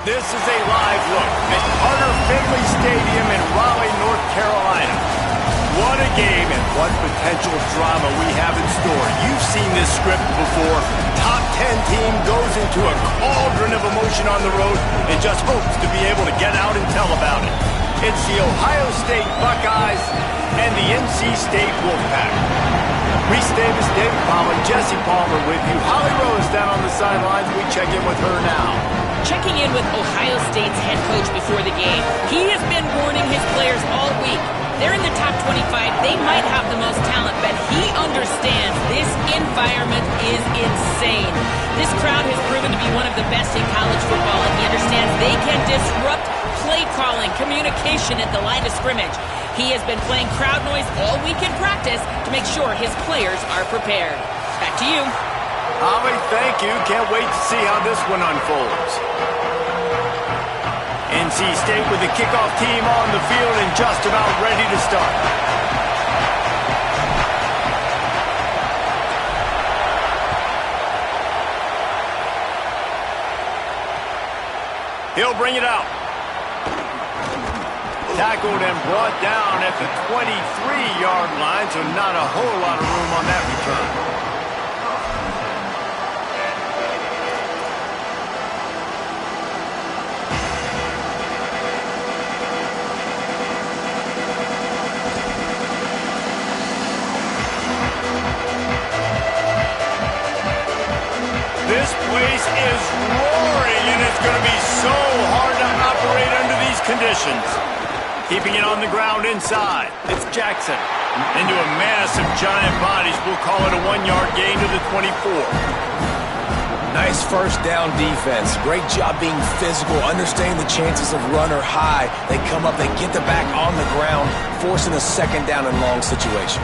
This is a live look at Carter Finley Stadium in Raleigh, North Carolina. What a game and what potential drama we have in store. You've seen this script before. Top 10 team goes into a cauldron of emotion on the road and just hopes to be able to get out and tell about it. It's the Ohio State Buckeyes and the NC State Wolfpack. Reese Davis, David Pollack, Jesse Palmer with you. Holly Rose down on the sidelines. We check in with her now. Checking in with Ohio State's head coach before the game. He has been warning his players all week. They're in the top 25. They might have the most talent, but he understands this environment is insane. This crowd has proven to be one of the best in college football, and he understands they can disrupt play calling, communication at the line of scrimmage. He has been playing crowd noise all week in practice to make sure his players are prepared. Back to you. Holly, thank you. Can't wait to see how this one unfolds. NC State with the kickoff team on the field and just about ready to start. He'll bring it out. Tackled and brought down at the 23-yard line, so not a whole lot of room on that return. This place is roaring, and it's going to be so hard to operate under these conditions. Keeping it on the ground inside. It's Jackson. Into a mass of giant bodies. We'll call it a 1-yard gain to the 24. Nice first down defense. Great job being physical, understanding the chances of run or high. They come up, they get the back on the ground, forcing a second down and long situation.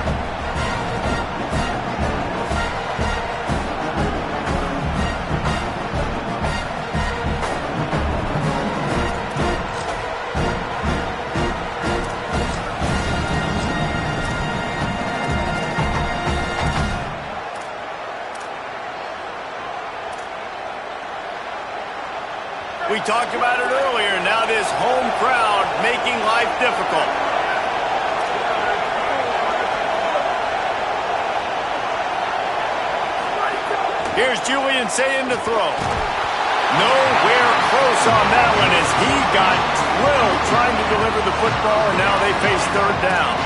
We talked about it earlier. Now this home crowd making life difficult. Here's Julian saying to throw. Nowhere close on that one as he got drilled trying to deliver the football, and now they face third down.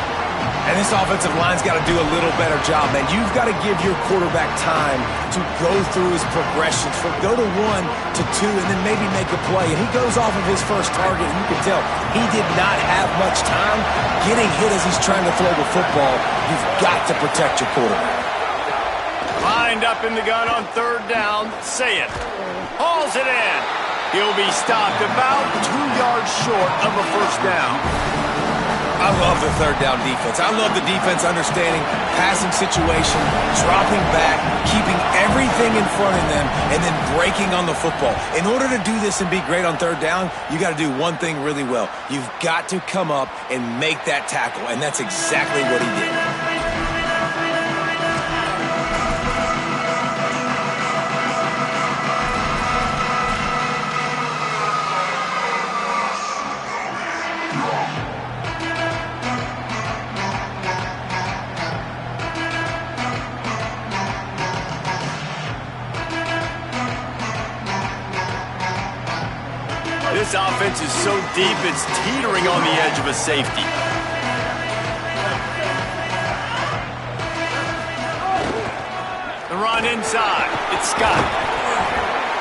And this offensive line's got to do a little better job, man. You've got to give your quarterback time to go through his progressions from go to 1 to 2 and then maybe make a play. And he goes off of his first target, and you can tell he did not have much time getting hit as he's trying to throw the football. You've got to protect your quarterback. Lined up in the gun on third down. Say it. Hauls it in. He'll be stopped about 2 yards short of a first down. I love the third down defense. I love the defense understanding passing situation, dropping back, keeping everything in front of them, and then breaking on the football. In order to do this and be great on third down, you got to do one thing really well. You've got to come up and make that tackle, and that's exactly what he did. This offense is so deep, it's teetering on the edge of a safety. The run inside. It's Scott.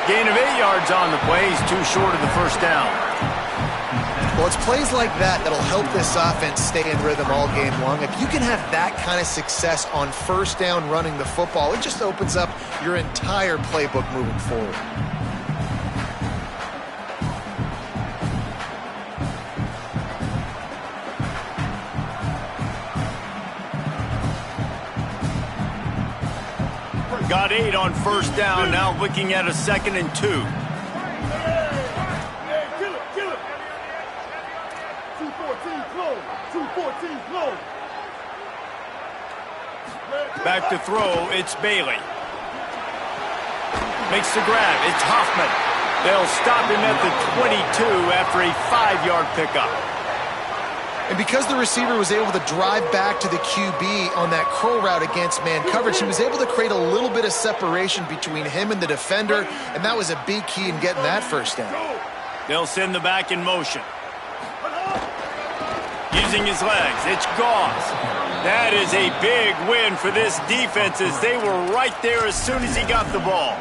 Gain of 8 yards on the play. He's too short of the first down. Well, it's plays like that that'll help this offense stay in rhythm all game long. If you can have that kind of success on first down running the football, it just opens up your entire playbook moving forward. Got 8 on first down, now looking at a 2nd and 2. Back to throw, it's Bailey. Makes the grab, it's Hoffman. They'll stop him at the 22 after a 5-yard pickup. And because the receiver was able to drive back to the QB on that curl route against man coverage, he was able to create a little bit of separation between him and the defender, and that was a big key in getting that first down. They'll send the back in motion. Using his legs, it's Gauze. That is a big win for this defense as they were right there as soon as he got the ball.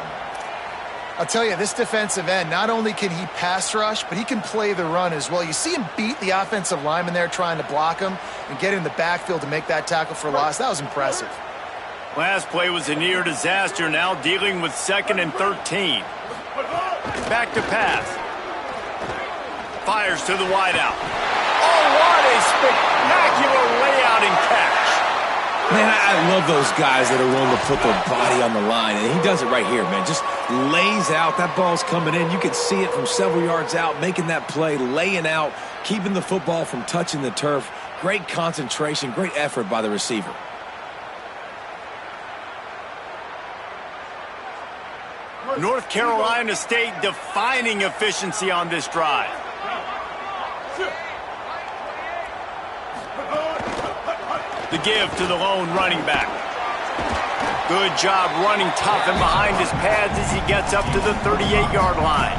I'll tell you, this defensive end, not only can he pass rush, but he can play the run as well. You see him beat the offensive lineman there trying to block him and get in the backfield to make that tackle for loss. That was impressive. Last play was a near disaster, now dealing with 2nd and 13. Back to pass. Fires to the wideout. Oh, what a spectacular layout and catch. Man, I love those guys that are willing to put their body on the line, and he does it right here, man. Just lays out. That ball's coming in. You can see it from several yards out, making that play, laying out, keeping the football from touching the turf. Great concentration, great effort by the receiver. North Carolina State defining efficiency on this drive. The give to the lone running back. Good job running tough and behind his pads as he gets up to the 38-yard line.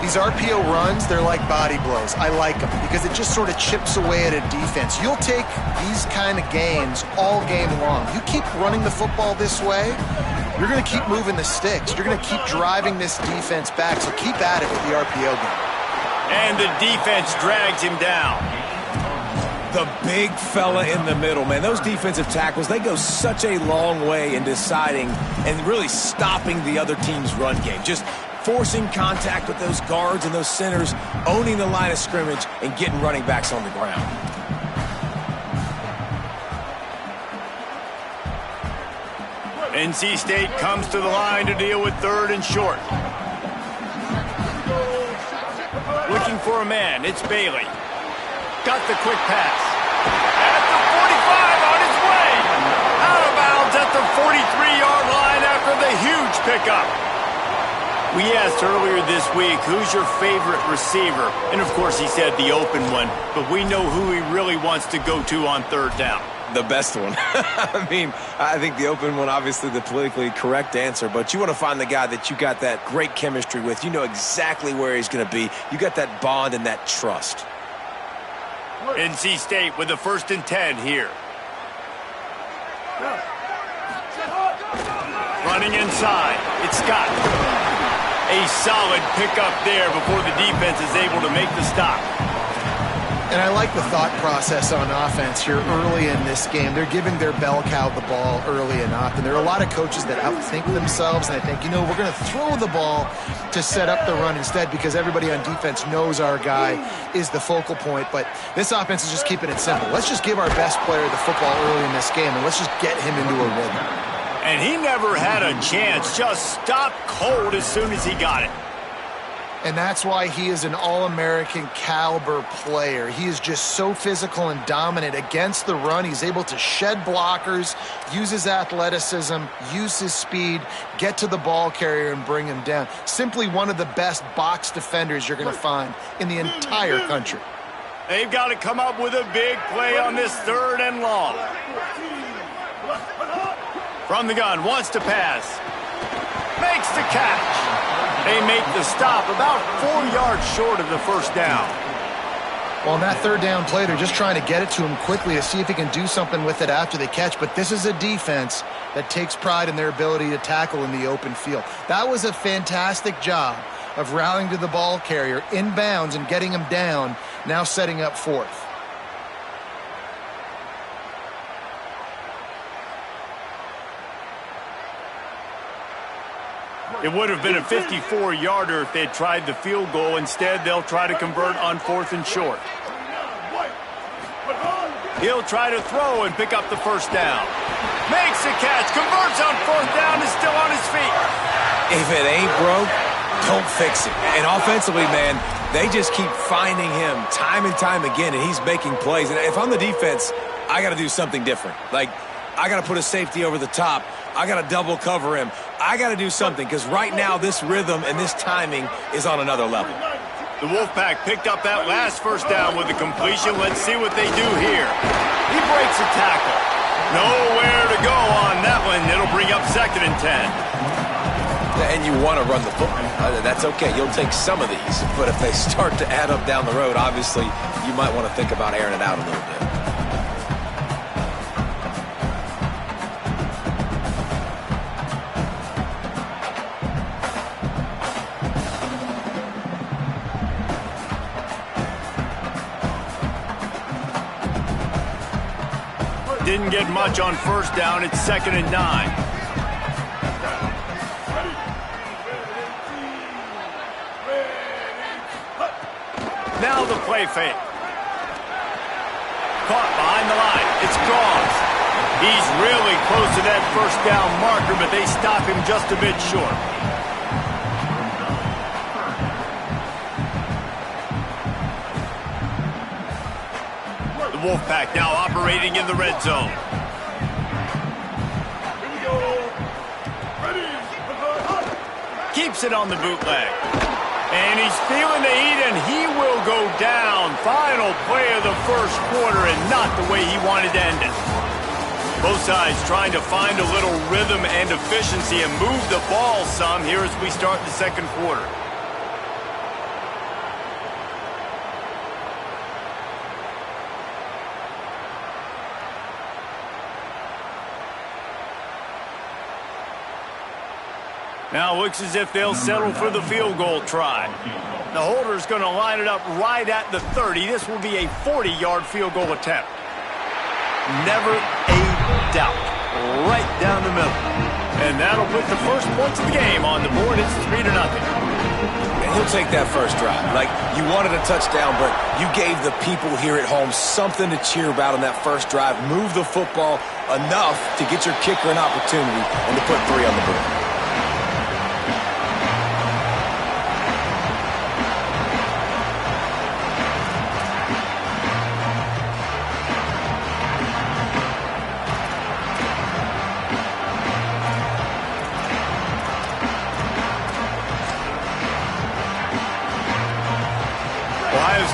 These RPO runs, they're like body blows. I like them because it just sort of chips away at a defense. You'll take these kind of gains all game long. You keep running the football this way, you're going to keep moving the sticks. You're going to keep driving this defense back, so keep at it with the RPO game. And the defense drags him down. The big fella in the middle, man. Those defensive tackles, they go such a long way in deciding and really stopping the other team's run game. Just forcing contact with those guards and those centers, owning the line of scrimmage, and getting running backs on the ground. NC State comes to the line to deal with 3rd and short. Looking for a man, it's Bailey. Got the quick pass. At the 45 on his way. Out of bounds at the 43-yard line after the huge pickup. We asked earlier this week, who's your favorite receiver? And of course he said the open one, but we know who he really wants to go to on 3rd down. The best one. I mean, I think the open one, obviously the politically correct answer, but you want to find the guy that you got that great chemistry with. You know exactly where he's going to be. You got that bond and that trust. NC State with the 1st and 10 here. Running inside, it's Scott. A solid pickup there before the defense is able to make the stop. And I like the thought process on offense here early in this game. They're giving their bell cow the ball early and often. There are a lot of coaches that outthink themselves, and I think, you know, we're going to throw the ball to set up the run instead because everybody on defense knows our guy is the focal point. But this offense is just keeping it simple. Let's just give our best player the football early in this game, and let's just get him into a rhythm. And he never had a chance, just stopped cold as soon as he got it. And that's why he is an All-American caliber player. He is just so physical and dominant against the run. He's able to shed blockers, use his athleticism, use his speed, get to the ball carrier and bring him down. Simply one of the best box defenders you're going to find in the entire country. They've got to come up with a big play on this 3rd and long. From the gun, wants to pass. Makes the catch. They make the stop about 4 yards short of the 1st down. Well, on that 3rd down play, they're just trying to get it to him quickly to see if he can do something with it after the catch. But this is a defense that takes pride in their ability to tackle in the open field. That was a fantastic job of rallying to the ball carrier inbounds and getting him down, now setting up 4th. It would have been a 54-yarder if they'd tried the field goal. Instead, they'll try to convert on 4th and short. He'll try to throw and pick up the 1st down. Makes the catch, converts on 4th down, is still on his feet. If it ain't broke, don't fix it. And offensively, man, they just keep finding him time and time again, and he's making plays. And if I'm the defense, I got to do something different. Like, I got to put a safety over the top I got to double cover him. I got to do something because right now this rhythm and this timing is on another level. The Wolfpack picked up that last first down with the completion. Let's see what they do here. He breaks a tackle. Nowhere to go on that one. It'll bring up 2nd and 10. And you want to run the football. That's okay. You'll take some of these. But if they start to add up down the road, obviously, you might want to think about airing it out a little bit. Didn't get much on first down. It's 2nd and 9. Now the play fake. Caught behind the line. It's Goss. He's really close to that first down marker, but they stop him just a bit short. The Wolfpack now operating in the red zone. Keeps it on the bootleg. And he's feeling the heat, and he will go down. Final play of the first quarter, and not the way he wanted to end it. Both sides trying to find a little rhythm and efficiency and move the ball some here as we start the second quarter. Now it looks as if they'll settle for the field goal try. The holder's going to line it up right at the 30. This will be a 40-yard field goal attempt. Never a doubt. Right down the middle. And that'll put the first points of the game on the board. It's 3-0. And he'll take that first drive. Like, you wanted a touchdown, but you gave the people here at home something to cheer about on that first drive. Move the football enough to get your kicker an opportunity and to put 3 on the board.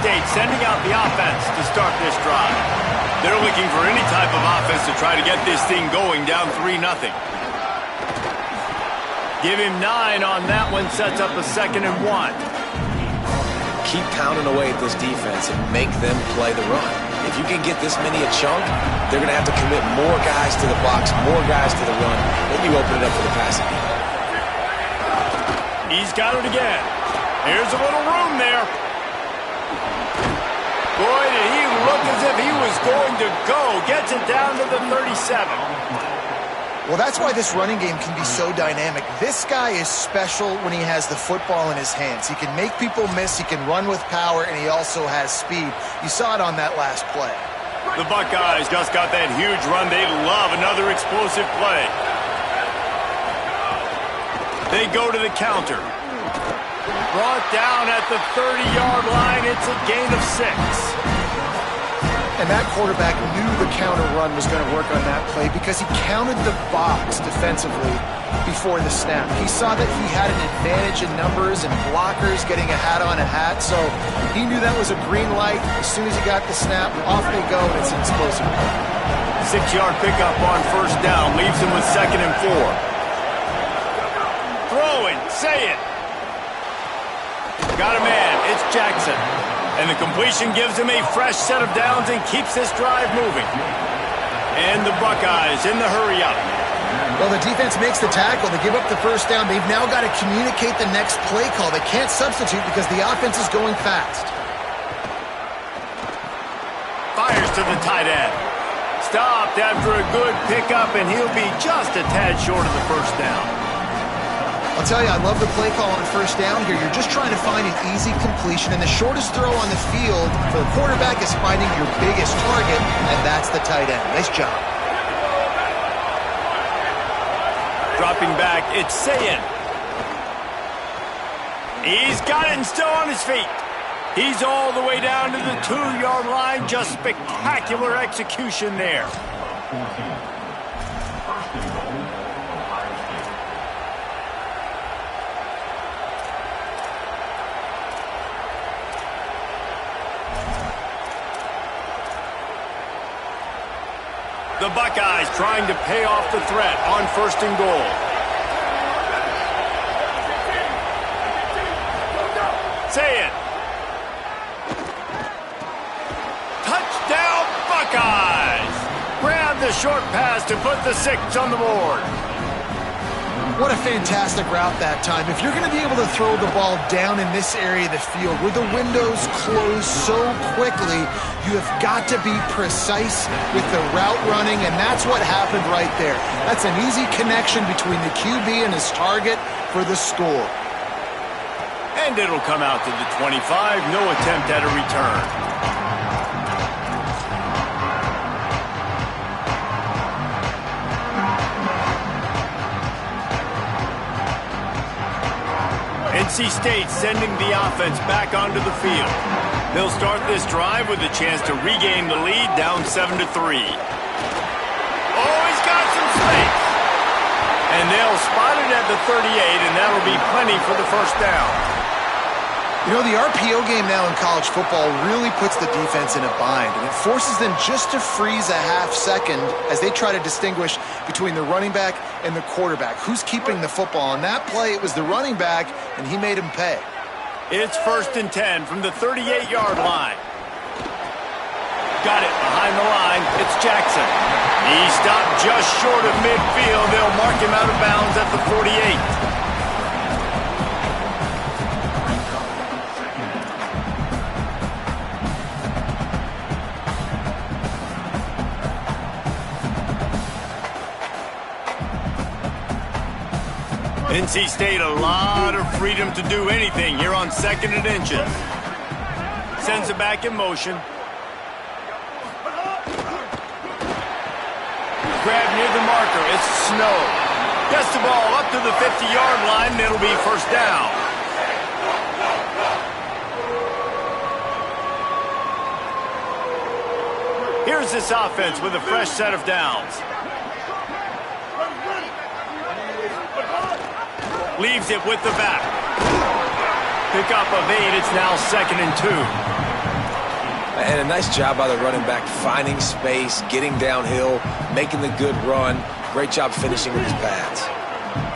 State sending out the offense to start this drive. They're looking for any type of offense to try to get this thing going down 3-0. Give him 9 on that one, sets up a 2nd and 1. Keep pounding away at this defense and make them play the run. If you can get this many a chunk, they're going to have to commit more guys to the box, more guys to the run. Then you open it up for the passing game. He's got it again. Here's a little room there. Boy, did he look as if he was going to go. Gets it down to the 37. Well, that's why this running game can be so dynamic. This guy is special when he has the football in his hands. He can make people miss, he can run with power, and he also has speed. You saw it on that last play. The Buckeyes just got that huge run. They love another explosive play. They go to the counter. Brought down at the 30-yard line. It's a gain of 6. And that quarterback knew the counter run was going to work on that play because he counted the box defensively before the snap. He saw that he had an advantage in numbers and blockers getting a hat on a hat, so he knew that was a green light. As soon as he got the snap, off they go, and it's an explosive play. 6-yard pickup on first down. Leaves him with 2nd and 4. Throwing. Say it. Got a man. It's Jackson. And the completion gives him a fresh set of downs and keeps this drive moving. And the Buckeyes in the hurry up. Well, the defense makes the tackle. They give up the first down. They've now got to communicate the next play call. They can't substitute because the offense is going fast. Fires to the tight end. Stopped after a good pickup, and he'll be just a tad short of the first down. I'll tell you, I love the play call on first down here. You're just trying to find an easy completion, and the shortest throw on the field for the quarterback is finding your biggest target, and that's the tight end. Nice job. Dropping back, it's Sayin. He's got it and still on his feet. He's all the way down to the 2-yard line. Just spectacular execution there. The Buckeyes trying to pay off the threat on 1st and goal. Say it. Touchdown, Buckeyes! Grab the short pass to put the 6 on the board. What a fantastic route that time. If you're going to be able to throw the ball down in this area of the field where the windows close so quickly, you have got to be precise with the route running, and that's what happened right there. That's an easy connection between the QB and his target for the score. And it'll come out to the 25. No attempt at a return. NC State sending the offense back onto the field. They'll start this drive with a chance to regain the lead, down 7-3. Oh, he's got some space. And they'll spot it at the 38, and that'll be plenty for the 1st down. You know, the RPO game now in college football really puts the defense in a bind, and it forces them just to freeze a half second as they try to distinguish between the running back and the quarterback. Who's keeping the football? On that play, it was the running back, and he made him pay. It's 1st and 10 from the 38-yard line. Got it behind the line. It's Jackson. He stopped just short of midfield. They'll mark him out of bounds at the 48. NC State, a lot of freedom to do anything here on 2nd and inches. Sends it back in motion. Grab near the marker. It's Snow. Gets the ball up to the 50-yard line, and it'll be 1st down. Here's this offense with a fresh set of downs. Leaves it with the back. Pick up of 8. It's now 2nd and 2. And a nice job by the running back, finding space, getting downhill, making the good run. Great job finishing with his pads.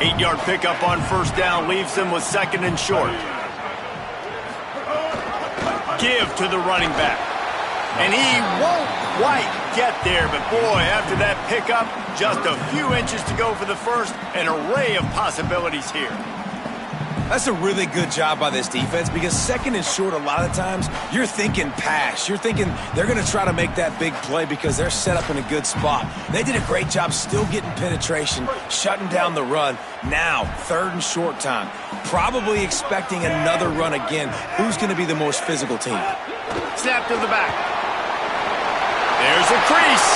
8-yard pickup on 1st down leaves them with 2nd and short. Give to the running back. And he won't quite get there, but boy, after that pickup, just a few inches to go for the 1st. An array of possibilities here. That's a really good job by this defense because 2nd and short, a lot of times, you're thinking pass. You're thinking they're going to try to make that big play because they're set up in a good spot. They did a great job still getting penetration, shutting down the run. Now, 3rd and short time. Probably expecting another run again. Who's going to be the most physical team? Snap to the back. There's a crease.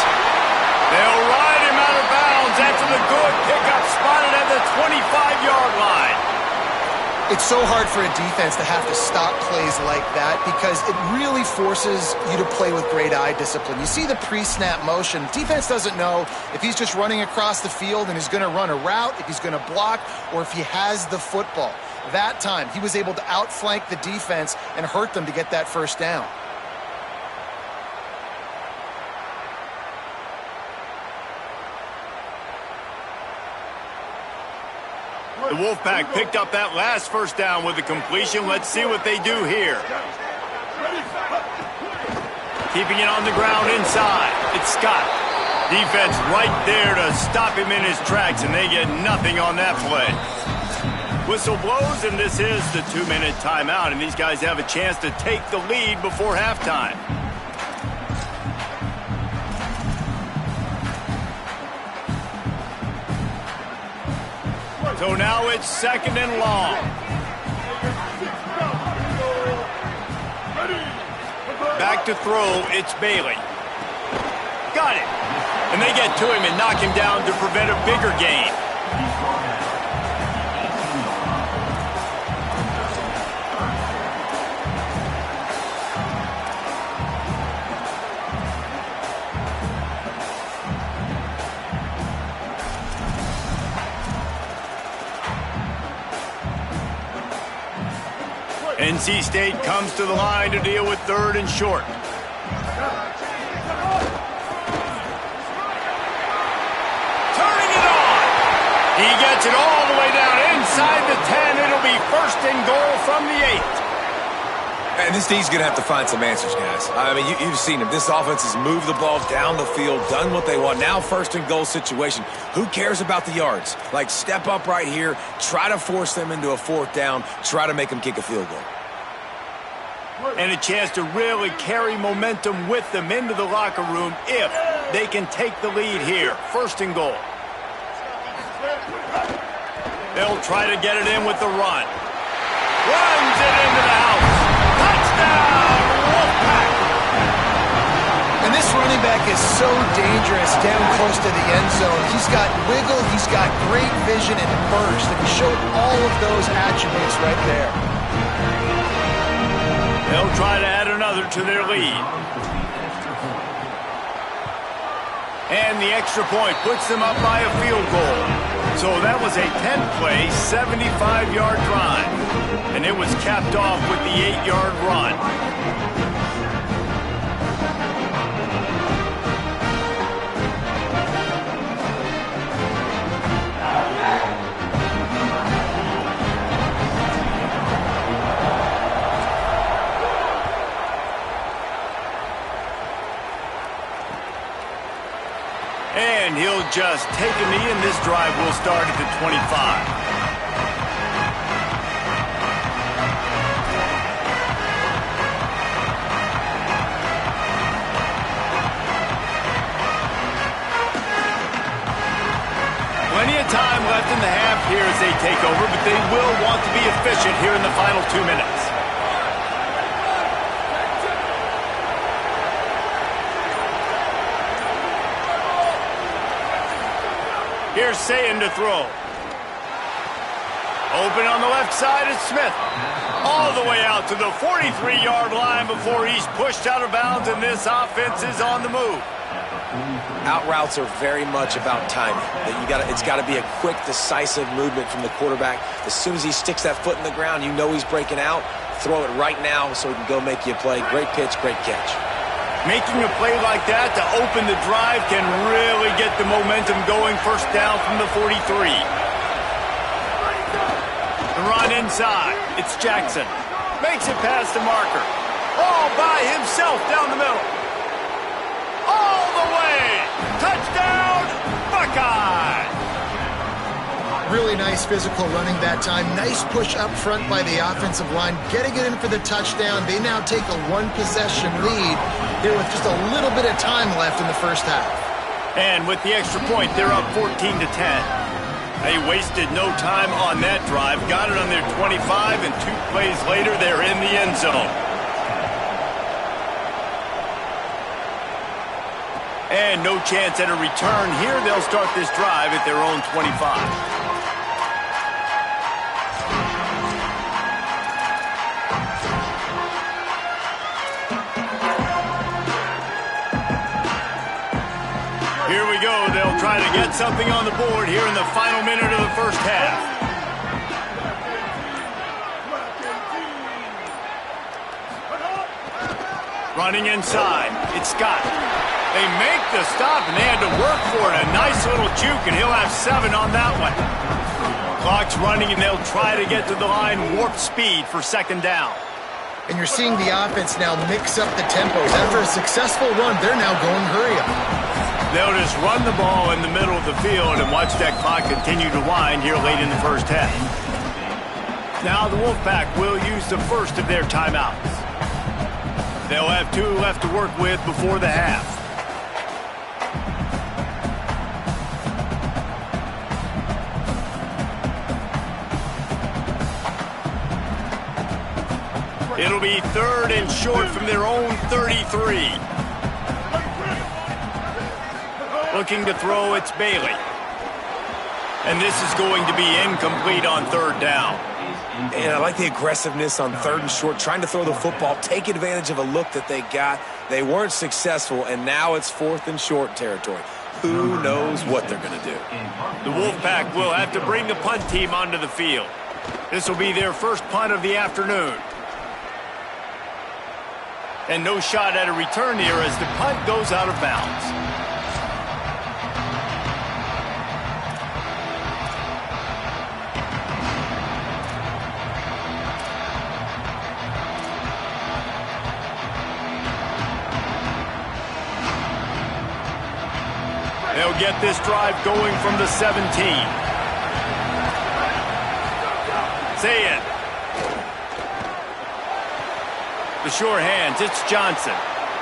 They'll ride him out of bounds after the good pickup spotted at the 25-yard line. It's so hard for a defense to have to stop plays like that because it really forces you to play with great eye discipline. You see the pre-snap motion. Defense doesn't know if he's just running across the field and he's going to run a route, if he's going to block, or if he has the football. That time, he was able to outflank the defense and hurt them to get that 1st down. The Wolfpack picked up that last 1st down with a completion. Let's see what they do here. Keeping it on the ground inside. It's Scott. Defense right there to stop him in his tracks, and they get nothing on that play. Whistle blows, and this is the 2-minute timeout, and these guys have a chance to take the lead before halftime. So now it's 2nd and long. Back to throw, it's Bailey. Got it. And they get to him and knock him down to prevent a bigger gain. NC State comes to the line to deal with 3rd and short. Gets it all the way down inside the 10. It'll be first and goal from the 8. And this D's going to have to find some answers, guys. I mean, you've seen them. This offense has moved the ball down the field, done what they want. Now first and goal situation. Who cares about the yards? Like, step up right here, try to force them into a 4th down, try to make them kick a field goal. And a chance to really carry momentum with them into the locker room if they can take the lead here. First and goal. They'll try to get it in with the run. Runs it into the house. Touchdown, Wolfpack! And this running back is so dangerous down close to the end zone. He's got wiggle, he's got great vision and burst, and he showed all of those attributes right there. They'll try to add another to their lead. And the extra point puts them up by a field goal. So that was a 10-play, 75-yard drive. And it was capped off with the 8-yard run. And he'll just take a knee, and this drive will start at the 25. Plenty of time left in the half here as they take over, but they will want to be efficient here in the final 2 minutes. Here's Sayin to throw. Open on the left side is Smith. All the way out to the 43-yard line before he's pushed out of bounds, and this offense is on the move. Out routes are very much about timing. It's got to be a quick, decisive movement from the quarterback. As soon as he sticks that foot in the ground, you know he's breaking out. Throw it right now so he can go make you a play. Great pitch, great catch. Making a play like that to open the drive can really get the momentum going. First down from the 43. The run inside. It's Jackson. Makes it past the marker. All by himself down the middle. All the way. Touchdown, Buckeyes. Really nice physical running that time. Nice push up front by the offensive line, getting it in for the touchdown. They now take a 1-possession lead here with just a little bit of time left in the first half. And with the extra point, they're up 14-10. They wasted no time on that drive. Got it on their 25, and 2 plays later, they're in the end zone. And no chance at a return here. They'll start this drive at their own 25. Here we go. They'll try to get something on the board here in the final minute of the first half. Running inside. It's Scott. They make the stop, and they had to work for it. A nice little juke, and he'll have 7 on that one. Clock's running, and they'll try to get to the line warp speed for second down. And you're seeing the offense now mix up the tempos. After a successful run, they're now going hurry up. They'll just run the ball in the middle of the field and watch that clock continue to wind here late in the first half. Now the Wolfpack will use the first of their timeouts. They'll have 2 left to work with before the half. It'll be 3rd and short from their own 33. Looking to throw, it's Bailey. And this is going to be incomplete on 3rd down. And I like the aggressiveness on 3rd and short, trying to throw the football, take advantage of a look that they got. They weren't successful, and now it's 4th and short territory. Who knows what they're going to do? The Wolfpack will have to bring the punt team onto the field. This will be their first punt of the afternoon. And no shot at a return here as the punt goes out of bounds. will get this drive going from the 17. Say it. The sure hands, it's Johnson.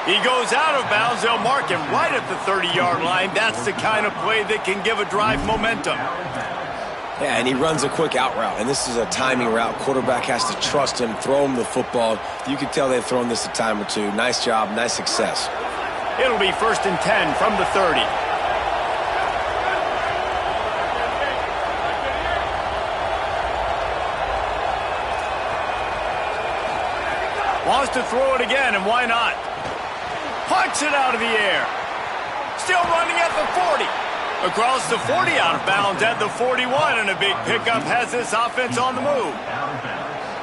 He goes out of bounds. They'll mark him right at the 30-yard line. That's the kind of play that can give a drive momentum. Yeah, and he runs a quick out route, and this is a timing route. Quarterback has to trust him, throw him the football. You can tell they've thrown this a time or two. Nice job, nice success. It'll be 1st and 10 from the 30. Wants to throw it again, and why not? Punts it out of the air. Still running at the 40. Across the 40, out of bounds at the 41, and a big pickup has this offense on the move.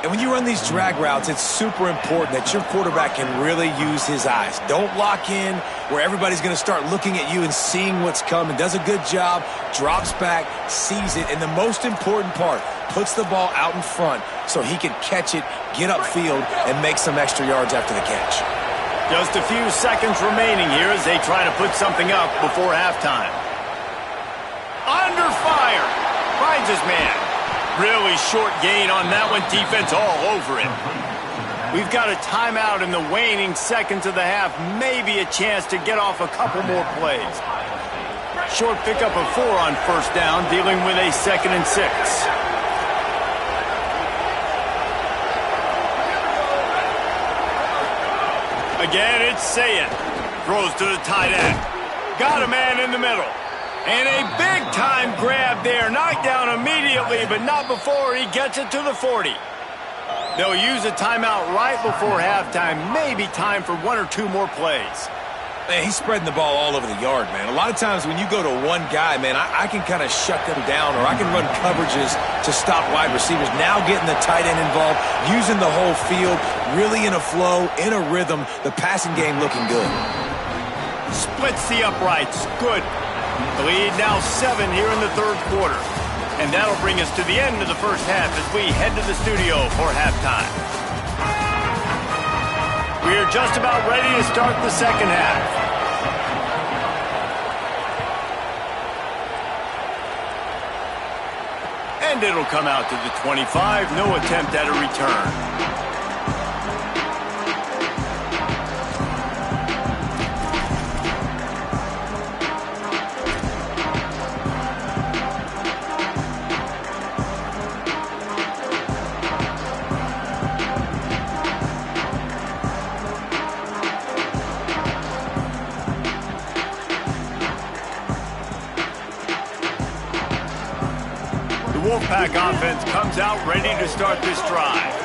And when you run these drag routes, it's super important that your quarterback can really use his eyes. Don't lock in where everybody's going to start looking at you and seeing what's coming. Does a good job, drops back, sees it, and the most important part, puts the ball out in front so he can catch it, get upfield, and make some extra yards after the catch. Just a few seconds remaining here as they try to put something up before halftime. Under fire. Finds his man. Really short gain on that one. Defense all over it. We've got a timeout in the waning seconds of the half. Maybe a chance to get off a couple more plays. Short pickup of 4 on 1st down, dealing with a 2nd and 6. Again, it's Sayet. Throws to the tight end. Got a man in the middle. And a big-time grab there. Knocked down immediately, but not before he gets it to the 40. They'll use a timeout right before halftime. Maybe time for 1 or 2 more plays. Man, he's spreading the ball all over the yard, man. A lot of times when you go to one guy, man, I can kind of shut them down, or I can run coverages to stop wide receivers. Now getting the tight end involved, using the whole field, really in a flow, in a rhythm. The passing game looking good. Splits the uprights. Good. The lead now 7 here in the 3rd quarter. And that'll bring us to the end of the 1st half as we head to the studio for halftime. We're just about ready to start the 2nd half. And it'll come out to the 25. No attempt at a return. Wolfpack offense comes out ready to start this drive.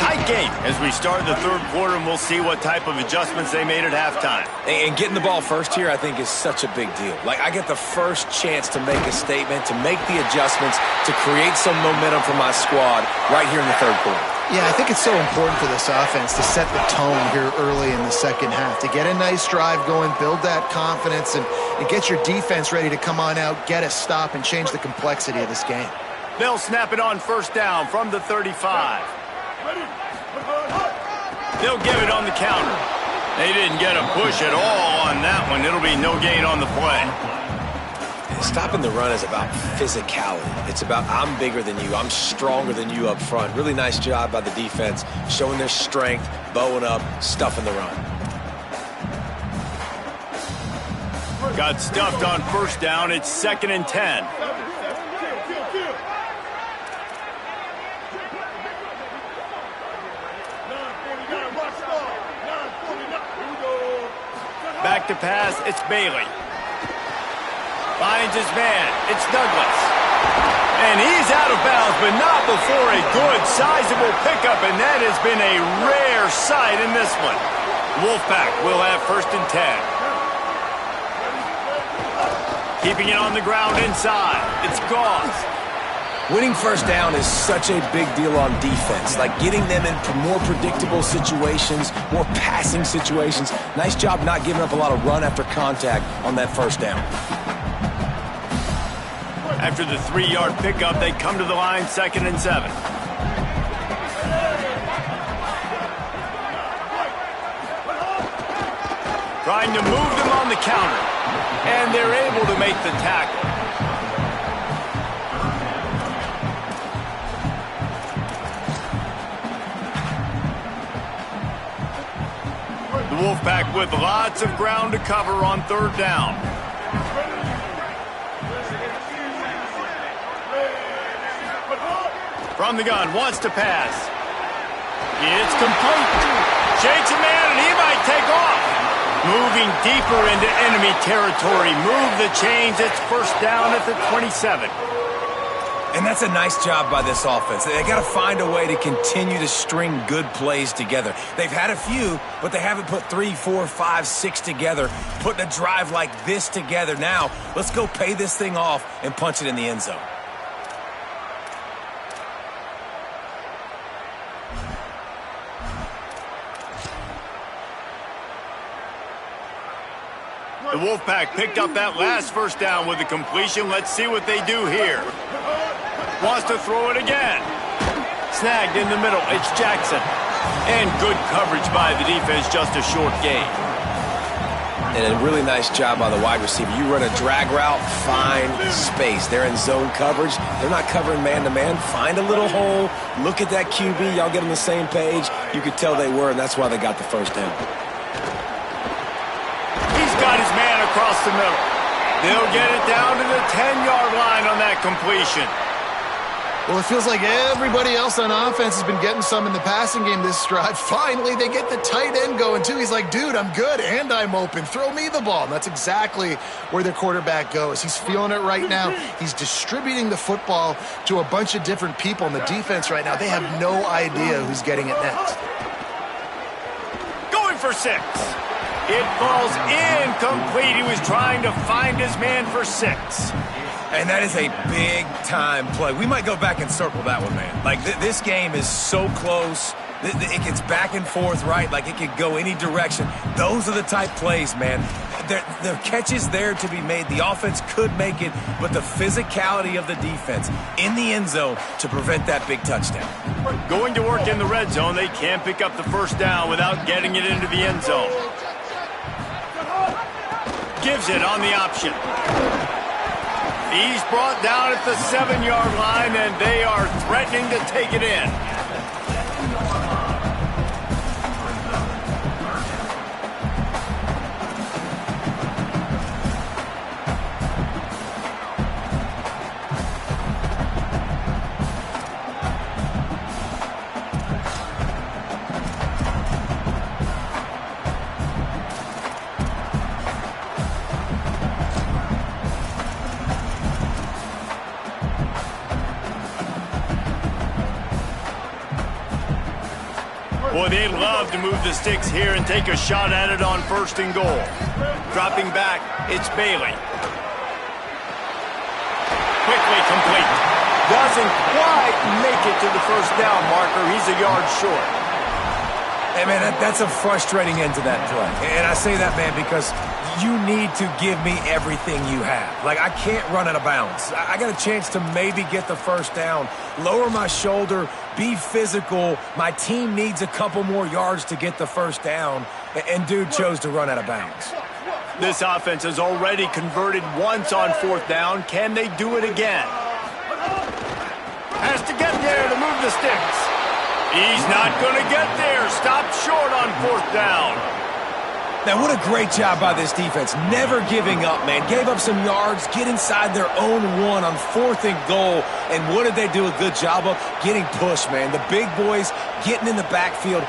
Tight game as we start the 3rd quarter, and we'll see what type of adjustments they made at halftime. And getting the ball first here, I think, is such a big deal. Like, I get the first chance to make a statement, to make the adjustments, to create some momentum for my squad right here in the 3rd quarter. Yeah, I think it's so important for this offense to set the tone here early in the 2nd half, to get a nice drive going, build that confidence, and get your defense ready to come on out, get a stop, and change the complexity of this game. They'll snap it on 1st down from the 35. They'll give it on the counter. They didn't get a push at all on that one. It'll be no gain on the play. Stopping the run is about physicality. It's about I'm bigger than you. I'm stronger than you up front. Really nice job by the defense, showing their strength, bowing up, stuffing the run. Got stuffed on 1st down. It's 2nd and 10. Back to pass, it's Bailey. Finds his man, it's Douglas. And he's out of bounds, but not before a good, sizable pickup, and that has been a rare sight in this one. Wolfpack will have 1st and 10. Keeping it on the ground inside, it's Goss. Winning 1st down is such a big deal on defense, like getting them into more predictable situations, more passing situations. Nice job not giving up a lot of run after contact on that 1st down. After the 3-yard pickup, they come to the line 2nd and 7. Trying to move them on the counter. and they're able to make the tackle. The Wolfpack with lots of ground to cover on third down. From the gun, wants to pass. It's complete. Shakes a man, and he might take off. Moving deeper into enemy territory. Move the chains. It's first down at the 27. And that's a nice job by this offense. They got to find a way to continue to string good plays together. They've had a few, but they haven't put 3, 4, 5, 6 together. Putting a drive like this together. Now, let's go pay this thing off and punch it in the end zone. The Wolfpack picked up that last first down with a completion. Let's see what they do here. Wants to throw it again. Snagged in the middle. It's Jackson. And good coverage by the defense, just a short gain. And a really nice job by the wide receiver. You run a drag route, find space. They're in zone coverage. They're not covering man-to-man. Find a little hole. Look at that QB. Y'all get on the same page. You could tell they were, and that's why they got the first down. He's got his man across the middle. They'll get it down to the 10-yard line on that completion. Well, it feels like everybody else on offense has been getting some in the passing game this drive. Finally, they get the tight end going, too. He's like, dude, I'm good, and I'm open. Throw me the ball. And that's exactly where their quarterback goes. He's feeling it right now. He's distributing the football to a bunch of different people. And the defense right now, they have no idea who's getting it next. Going for 6. It falls incomplete. He was trying to find his man for 6. And that is a big-time play. We might go back and circle that one, man. Like, this game is so close. It gets back and forth, right? Like, it could go any direction. Those are the type plays, man. The catch is there to be made. The offense could make it, but the physicality of the defense in the end zone to prevent that big touchdown. Going to work in the red zone. They can't pick up the first down without getting it into the end zone. Gives it on the option. He's brought down at the 7-yard line, and they are threatening to take it in. Boy, they'd love to move the sticks here and take a shot at it on first and goal. Dropping back, it's Bailey. Quickly complete. Doesn't quite make it to the first down marker. He's a yard short. Hey, man, that's a frustrating end to that play. And I say that, man, because you need to give me everything you have. Like, I can't run out of bounds. I got a chance to maybe get the first down, lower my shoulder, be physical. My team needs a couple more yards to get the first down, and dude chose to run out of bounds. This offense has already converted once on fourth down. Can they do it again? Has to get there to move the sticks. He's not going to get there. Stopped short on fourth down. Now, what a great job by this defense. Never giving up, man. Gave up some yards, get inside their own one on fourth and goal. And what did they do a good job of? Getting pushed, man. The big boys getting in the backfield.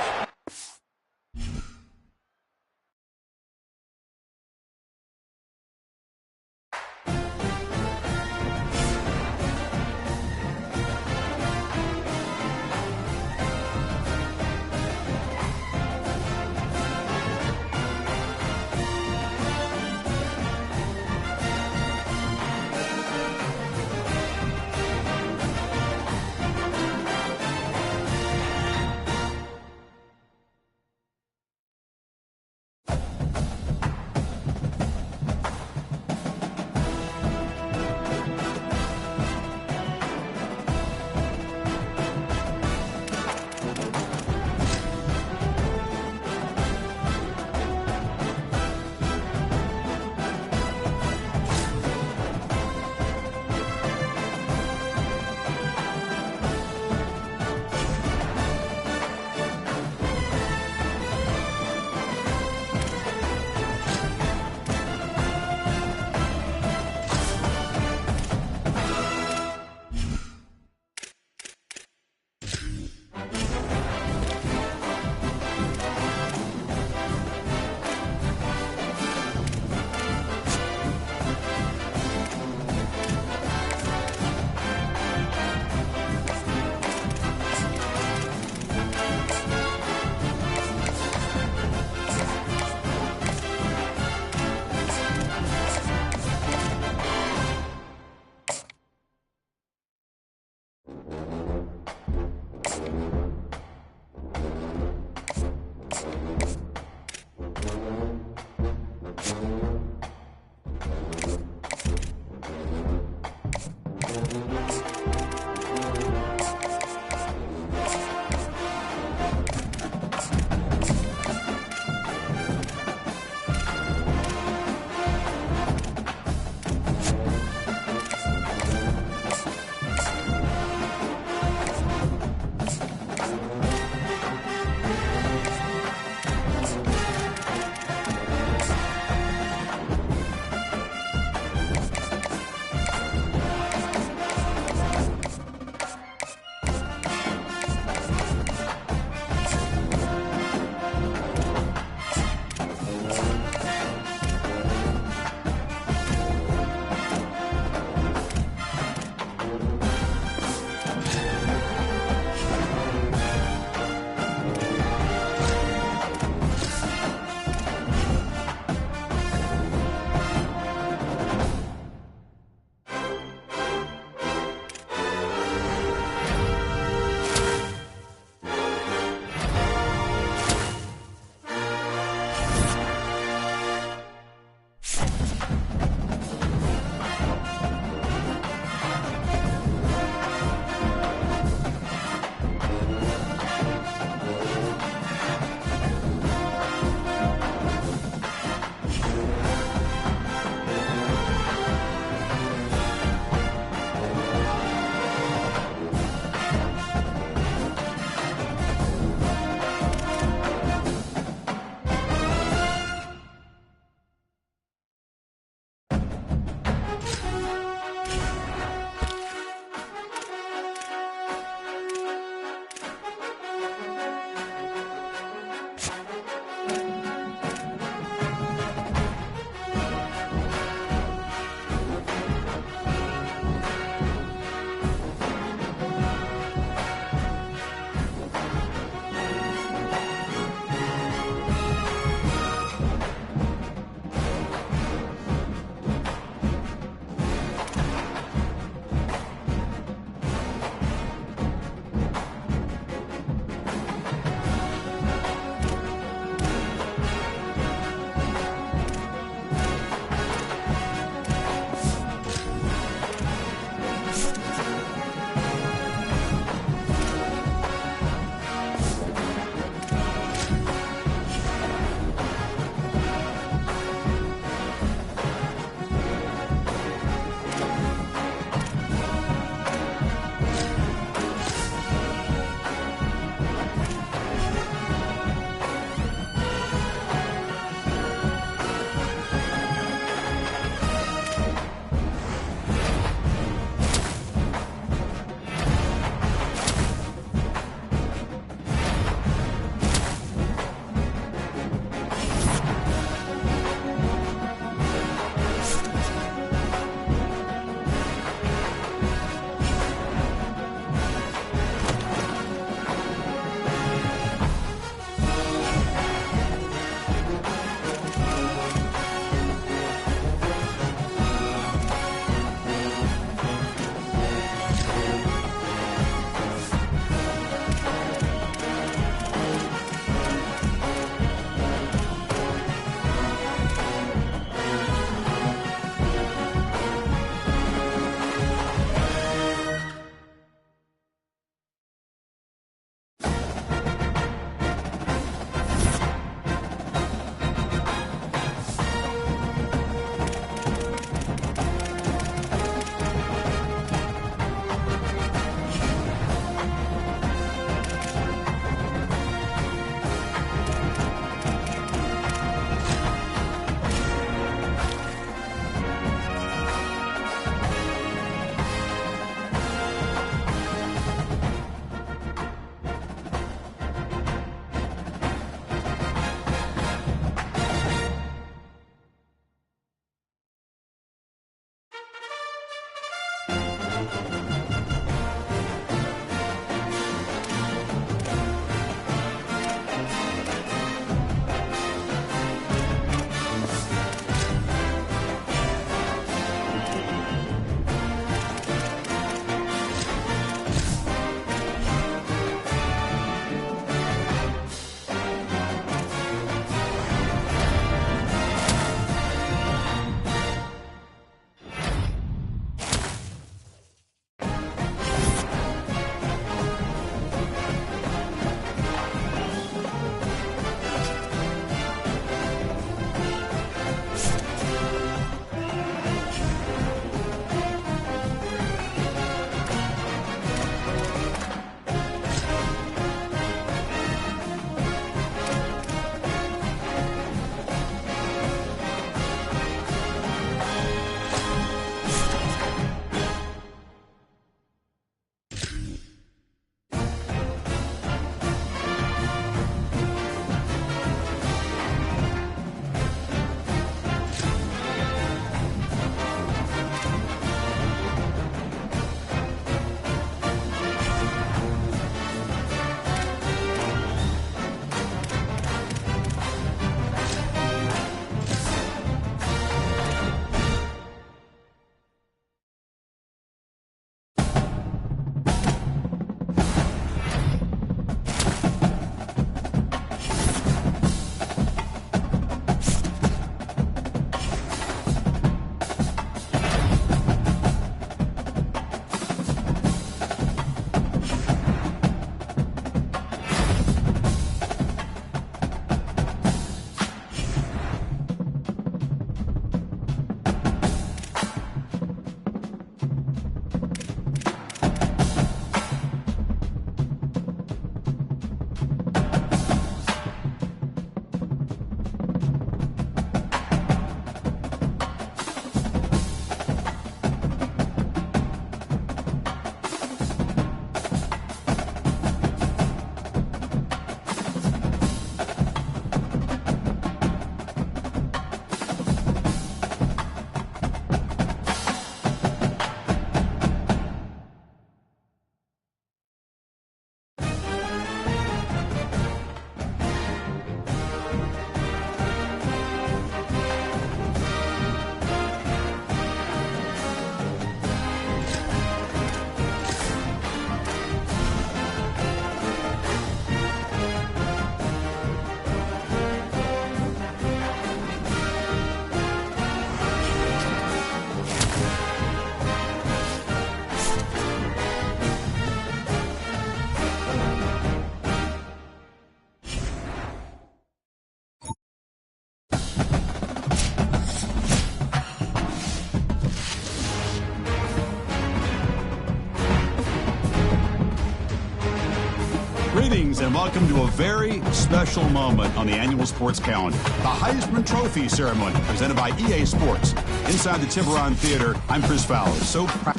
Greetings and welcome to a very special moment on the annual sports calendar. The Heisman Trophy ceremony presented by EA Sports. Inside the Tiburon Theater, I'm Chris Fowler. So proud.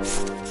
you